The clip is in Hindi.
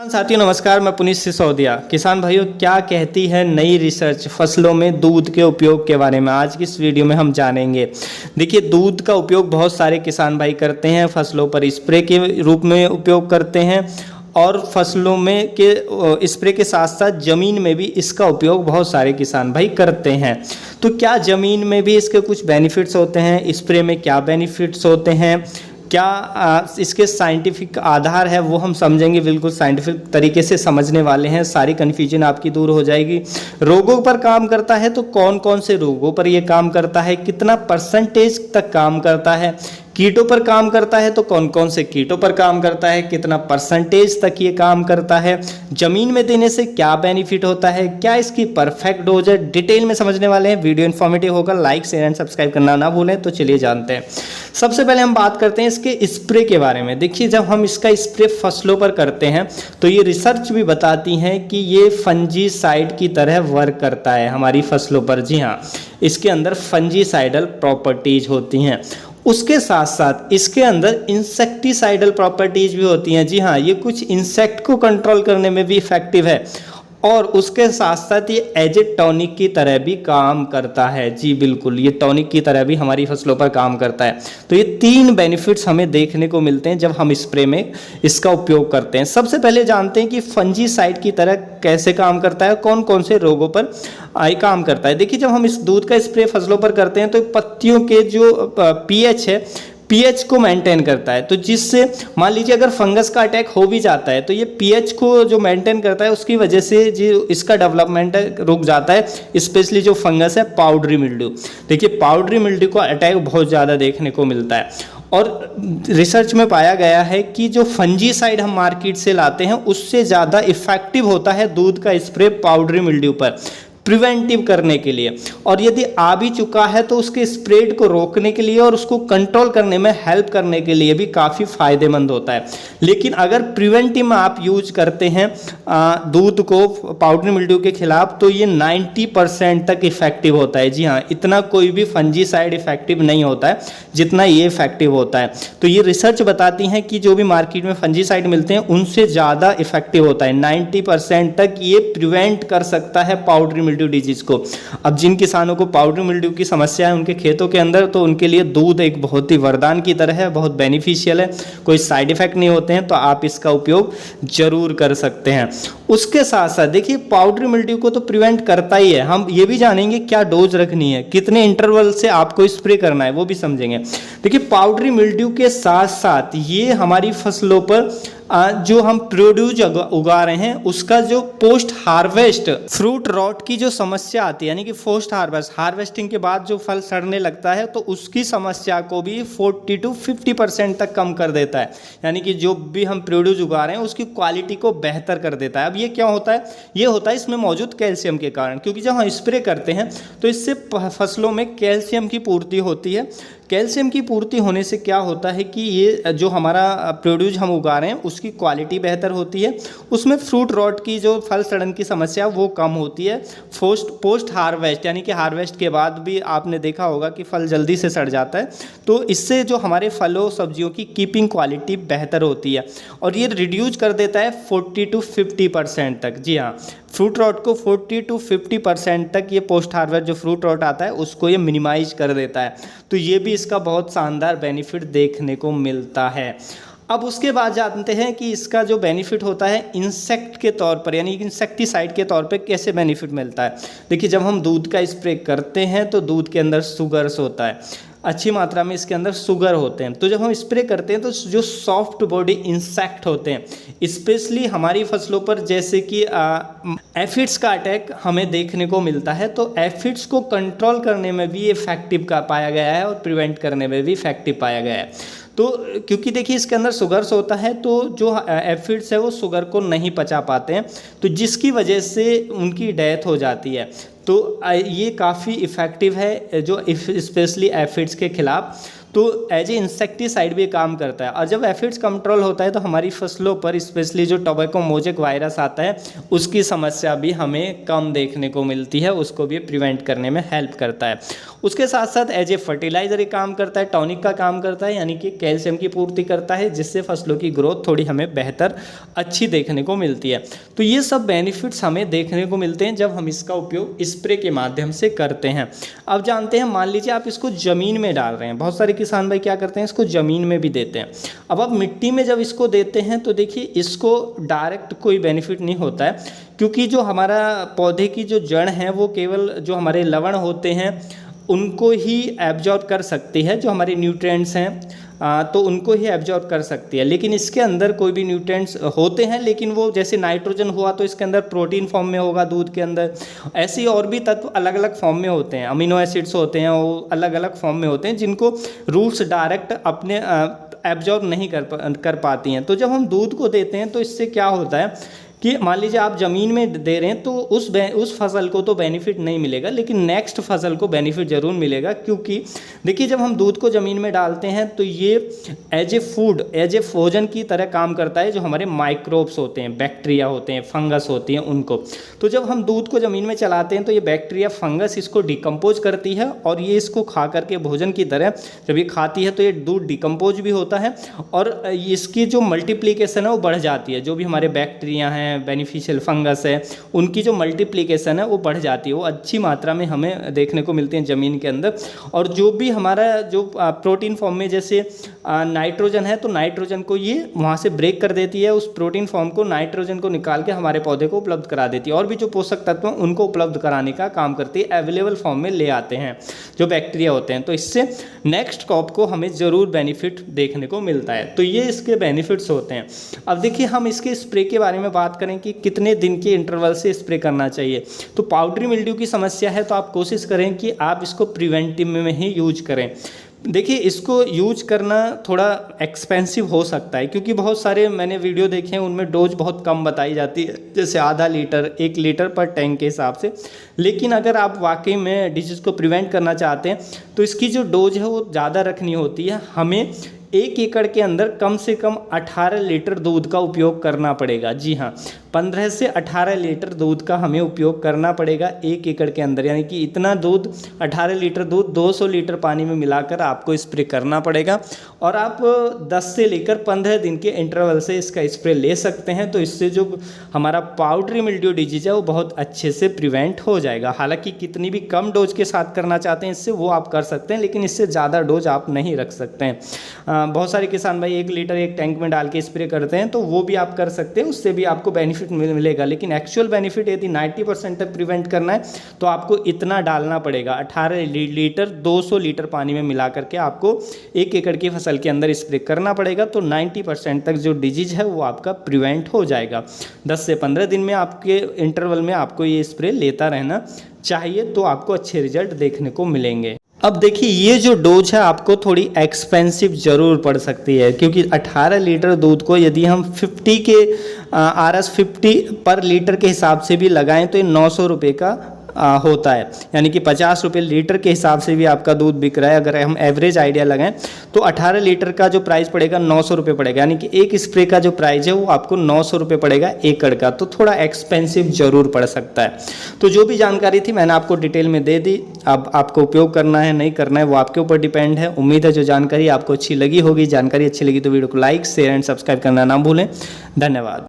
किसान साथियों नमस्कार, मैं पुनीत सिसोदिया। किसान भाइयों, क्या कहती है नई रिसर्च फसलों में दूध के उपयोग के बारे में आज की इस वीडियो में हम जानेंगे। देखिए, दूध का उपयोग बहुत सारे किसान भाई करते हैं, फसलों पर स्प्रे के रूप में उपयोग करते हैं और फसलों में के स्प्रे के साथ साथ ज़मीन में भी इसका उपयोग बहुत सारे किसान भाई करते हैं। तो क्या ज़मीन में भी इसके कुछ बेनिफिट्स होते हैं, स्प्रे में क्या बेनिफिट्स होते हैं, क्या इसके साइंटिफिक आधार है, वो हम समझेंगे। बिल्कुल साइंटिफिक तरीके से समझने वाले हैं, सारी कन्फ्यूजन आपकी दूर हो जाएगी। रोगों पर काम करता है तो कौन कौन से रोगों पर ये काम करता है, कितना परसेंटेज तक काम करता है, कीटों पर काम करता है तो कौन कौन से कीटों पर काम करता है, कितना परसेंटेज तक ये काम करता है, ज़मीन में देने से क्या बेनिफिट होता है, क्या इसकी परफेक्ट डोज है, डिटेल में समझने वाले हैं। वीडियो इन्फॉर्मेटिव होगा, लाइक शेयर एंड सब्सक्राइब करना ना भूलें। तो चलिए जानते हैं। सबसे पहले हम बात करते हैं इसके स्प्रे के बारे में। देखिए, जब हम इसका स्प्रे फसलों पर करते हैं तो ये रिसर्च भी बताती है कि ये फंजीसाइड की तरह वर्क करता है हमारी फसलों पर। जी हाँ, इसके अंदर फंजीसाइडल प्रॉपर्टीज होती हैं। उसके साथ साथ इसके अंदर इंसेक्टिसाइडल प्रॉपर्टीज भी होती हैं। जी हाँ, ये कुछ इंसेक्ट को कंट्रोल करने में भी इफेक्टिव है और उसके साथ साथ ये एज ए टॉनिक की तरह भी काम करता है। जी बिल्कुल, ये टॉनिक की तरह भी हमारी फसलों पर काम करता है। तो ये तीन बेनिफिट्स हमें देखने को मिलते हैं जब हम स्प्रे में इसका उपयोग करते हैं। सबसे पहले जानते हैं कि फंजीसाइड की तरह कैसे काम करता है, कौन कौन से रोगों पर काम करता है। देखिए, जब हम इस दूध का स्प्रे फसलों पर करते हैं तो पत्तियों के जो पीएच है, पीएच को मेंटेन करता है। तो जिससे मान लीजिए अगर फंगस का अटैक हो भी जाता है तो ये पीएच को जो मेंटेन करता है उसकी वजह से जो इसका डेवलपमेंट रुक जाता है। स्पेशली जो फंगस है पाउडरी मिल्ड्यू, देखिए पाउडरी मिल्ड्यू का अटैक बहुत ज़्यादा देखने को मिलता है और रिसर्च में पाया गया है कि जो फंजीसाइड हम मार्केट से लाते हैं उससे ज़्यादा इफेक्टिव होता है दूध का स्प्रे पाउडरी मिल्ड्यू पर प्रिवेंटिव करने के लिए। और यदि आ भी चुका है तो उसके स्प्रेड को रोकने के लिए और उसको कंट्रोल करने में हेल्प करने के लिए भी काफ़ी फायदेमंद होता है। लेकिन अगर प्रिवेंटिव में आप यूज करते हैं दूध को पाउडरी मिल्ड्यू के खिलाफ तो ये 90% तक इफेक्टिव होता है। जी हाँ, इतना कोई भी फंजीसाइड इफेक्टिव नहीं होता है जितना ये इफेक्टिव होता है। तो ये रिसर्च बताती है कि जो भी मार्केट में फंजीसाइड मिलते हैं उनसे ज़्यादा इफेक्टिव होता है। 90% तक ये प्रिवेंट कर सकता है पाउडरी मिल्ड्यू डिजीज को। अब जिन किसानों को पाउडरी मिल्ड्यू की समस्या है उनके खेतों के अंदर, तो उनके लिए दूध एक बहुत ही वरदान की तरह है, बहुत बेनिफिशियल है, कोई साइड इफेक्ट नहीं होते हैं, तो आप इसका उपयोग जरूर कर सकते हैं। उसके साथ साथ देखिए, पाउडरी मिल्ड्यू को तो प्रिवेंट करता ही है, हम ये भी जानेंगे क्या डोज रखनी है, कितने इंटरवल से आपको स्प्रे करना है वो भी समझेंगे। देखिए, पाउडरी मिल्ड्यू के साथ साथ ये हमारी फसलों पर जो हम प्रोड्यूस उगा रहे हैं उसका जो पोस्ट हार्वेस्ट फ्रूट रॉट की जो समस्या आती है, यानी कि पोस्ट हार्वेस्टिंग के बाद जो फल सड़ने लगता है, तो उसकी समस्या को भी 40 to 50% तक कम कर देता है। यानी कि जो भी हम प्रोड्यूस उगा रहे हैं उसकी क्वालिटी को बेहतर कर देता है। अब ये क्या होता है, ये होता है इसमें मौजूद कैल्शियम के कारण, क्योंकि जब हम स्प्रे करते हैं तो इससे फसलों में कैल्शियम की पूर्ति होती है। कैल्शियम की पूर्ति होने से क्या होता है कि ये जो हमारा प्रोड्यूस हम उगा रहे हैं उसकी क्वालिटी बेहतर होती है, उसमें फ्रूट रॉट की जो फल सड़न की समस्या वो कम होती है। पोस्ट हार्वेस्ट यानी कि हार्वेस्ट के बाद भी आपने देखा होगा कि फल जल्दी से सड़ जाता है, तो इससे जो हमारे फलों सब्जियों की कीपिंग क्वालिटी बेहतर होती है और ये रिड्यूस कर देता है 40 to 50% तक। जी हाँ, फ्रूट रॉट को 40 to 50% तक ये पोस्ट हार्वेस्ट जो फ्रूट रॉट आता है उसको ये मिनिमाइज कर देता है। तो ये भी इसका बहुत शानदार बेनिफिट देखने को मिलता है। अब उसके बाद जानते हैं कि इसका जो बेनिफिट होता है इंसेक्ट के तौर पर, यानी इंसेक्टिसाइड के तौर पे कैसे बेनिफिट मिलता है। देखिए, जब हम दूध का स्प्रे करते हैं तो दूध के अंदर शुगर्स होता है, अच्छी मात्रा में इसके अंदर शुगर होते हैं। तो जब हम स्प्रे करते हैं तो जो सॉफ्ट बॉडी इंसेक्ट होते हैं, स्पेशली हमारी फसलों पर जैसे कि एफिड्स का अटैक हमें देखने को मिलता है, तो एफिड्स को कंट्रोल करने में भी इफेक्टिव का पाया गया है और प्रिवेंट करने में भी इफेक्टिव पाया गया है। तो क्योंकि देखिए इसके अंदर शुगर्स होता है तो जो एफिड्स है वो शुगर को नहीं पचा पाते हैं, तो जिसकी वजह से उनकी डेथ हो जाती है। तो ये काफ़ी इफ़ेक्टिव है जो स्पेशली एफिड्स के खिलाफ। तो एज ए इंसेक्टिसाइड भी काम करता है। और जब एफिड्स कंट्रोल होता है तो हमारी फसलों पर स्पेशली जो टोबैको मोजेक वायरस आता है उसकी समस्या भी हमें कम देखने को मिलती है, उसको भी प्रिवेंट करने में हेल्प करता है। उसके साथ साथ एज ए फर्टिलाइजर काम करता है, टॉनिक का काम करता है, यानी कि कैल्शियम की पूर्ति करता है, जिससे फसलों की ग्रोथ थोड़ी हमें बेहतर अच्छी देखने को मिलती है। तो ये सब बेनिफिट्स हमें देखने को मिलते हैं जब हम इसका उपयोग स्प्रे के माध्यम से करते हैं। अब जानते हैं, मान लीजिए आप इसको ज़मीन में डाल रहे हैं, बहुत सारे किसान भाई क्या करते हैं इसको ज़मीन में भी देते हैं। अब आप मिट्टी में जब इसको देते हैं तो देखिए इसको डायरेक्ट कोई बेनिफिट नहीं होता है, क्योंकि जो हमारा पौधे की जो जड़ है वो केवल जो हमारे लवण होते हैं उनको ही एब्जॉर्ब कर सकती है, जो हमारे न्यूट्रिएंट्स हैं तो उनको ही एब्जॉर्ब कर सकती है। लेकिन इसके अंदर कोई भी न्यूट्रिएंट्स होते हैं, लेकिन वो जैसे नाइट्रोजन हुआ तो इसके अंदर प्रोटीन फॉर्म में होगा दूध के अंदर, ऐसे और भी तत्व अलग अलग फॉर्म में होते हैं, अमीनो एसिड्स होते हैं वो अलग अलग फॉर्म में होते हैं जिनको रूट्स डायरेक्ट अपने एब्जॉर्ब नहीं कर पाती हैं। तो जब हम दूध को देते हैं तो इससे क्या होता है कि मान लीजिए आप ज़मीन में दे रहे हैं तो उस फसल को तो बेनिफिट नहीं मिलेगा, लेकिन नेक्स्ट फसल को बेनिफिट ज़रूर मिलेगा। क्योंकि देखिए जब हम दूध को ज़मीन में डालते हैं तो ये as a food, as a भोजन की तरह काम करता है, जो हमारे माइक्रोब्स होते हैं, बैक्टीरिया होते हैं, फंगस होती हैं उनको। तो जब हम दूध को ज़मीन में चलाते हैं तो ये बैक्टीरिया फंगस इसको डिकम्पोज करती है और ये इसको खा करके भोजन की तरह जब ये खाती है तो ये दूध डिकम्पोज भी होता है और इसकी जो मल्टीप्लिकेशन है वो बढ़ जाती है। जो भी हमारे बैक्टीरिया हैं, बेनिफिशियल फंगस है, उनकी जो मल्टीप्लिकेशन है वो बढ़ जाती है, वो अच्छी मात्रा में हमें देखने को मिलती है ज़मीन के अंदर। और जो भी हमारा जो प्रोटीन फॉर्म में जैसे नाइट्रोजन है तो नाइट्रोजन को ये वहाँ से ब्रेक कर देती है, उस प्रोटीन फॉर्म को नाइट्रोजन को निकाल के हमारे पौधे को उपलब्ध करा देती है। और भी जो पोषक तत्व हैं उनको उपलब्ध कराने का काम करती है, अवेलेबल फॉर्म में ले आते हैं जो बैक्टीरिया होते हैं। तो इससे नेक्स्ट क्रॉप को हमें ज़रूर बेनिफिट देखने को मिलता है। तो ये इसके बेनिफिट्स होते हैं। अब देखिए हम इसके स्प्रे के बारे में बात करें कि कितने दिन के इंटरवल से स्प्रे करना चाहिए। तो पाउडरी मिल्ड्यू की समस्या है तो आप कोशिश करें कि आप इसको प्रिवेंटिव में ही यूज करें। देखिए इसको यूज करना थोड़ा एक्सपेंसिव हो सकता है, क्योंकि बहुत सारे मैंने वीडियो देखे हैं उनमें डोज बहुत कम बताई जाती है, जैसे आधा लीटर 1 लीटर पर टैंक के हिसाब से। लेकिन अगर आप वाकई में डिजीज़ को प्रिवेंट करना चाहते हैं तो इसकी जो डोज है वो ज़्यादा रखनी होती है। हमें 1 एकड़ के अंदर कम से कम 18 लीटर दूध का उपयोग करना पड़ेगा। जी हाँ, 15 से 18 लीटर दूध का हमें उपयोग करना पड़ेगा 1 एकड़ के अंदर, यानी कि इतना दूध 18 लीटर दूध 200 लीटर पानी में मिलाकर आपको स्प्रे करना पड़ेगा। और आप 10 से लेकर 15 दिन के इंटरवल से इसका स्प्रे ले सकते हैं। तो इससे जो हमारा पाउडरी मिल्ड्यू डिजीज है वो बहुत अच्छे से प्रिवेंट हो जाएगा। हालांकि कितनी भी कम डोज के साथ करना चाहते हैं इससे वो आप कर सकते हैं, लेकिन इससे ज़्यादा डोज आप नहीं रख सकते हैं। बहुत सारे किसान भाई 1 लीटर एक टैंक में डाल के स्प्रे करते हैं, तो वो भी आप कर सकते हैं, उससे भी आपको बेनिफिट मिलेगा। लेकिन एक्चुअल बेनिफिट यदि 90% तक प्रिवेंट करना है तो आपको इतना डालना पड़ेगा, 18 लीटर 200 लीटर पानी में मिला करके आपको 1 एकड़ की फसल के अंदर स्प्रे करना पड़ेगा। तो 90% तक जो डिजीज है वो आपका प्रिवेंट हो जाएगा। 10 से 15 दिन में आपके इंटरवल में आपको ये स्प्रे लेता रहना चाहिए, तो आपको अच्छे रिजल्ट देखने को मिलेंगे। अब देखिए ये जो डोज है आपको थोड़ी एक्सपेंसिव ज़रूर पड़ सकती है, क्योंकि 18 लीटर दूध को यदि हम 50 के RS50 पर लीटर के हिसाब से भी लगाएं तो ये 900 रुपये का होता है, यानी कि 50 रुपये लीटर के हिसाब से भी आपका दूध बिक रहा है। अगर हम एवरेज आइडिया लगाएं तो 18 लीटर का जो प्राइस पड़ेगा 900 रुपये पड़ेगा, यानी कि एक स्प्रे का जो प्राइस है वो आपको 900 रुपये पड़ेगा एकड़ का। तो थोड़ा एक्सपेंसिव ज़रूर पड़ सकता है। तो जो भी जानकारी थी मैंने आपको डिटेल में दे दी। अब आपको उपयोग करना है नहीं करना है वो आपके ऊपर डिपेंड है। उम्मीद है जो जानकारी आपको अच्छी लगी होगी। जानकारी अच्छी लगी तो वीडियो को लाइक, शेयर एंड सब्सक्राइब करना ना भूलें। धन्यवाद।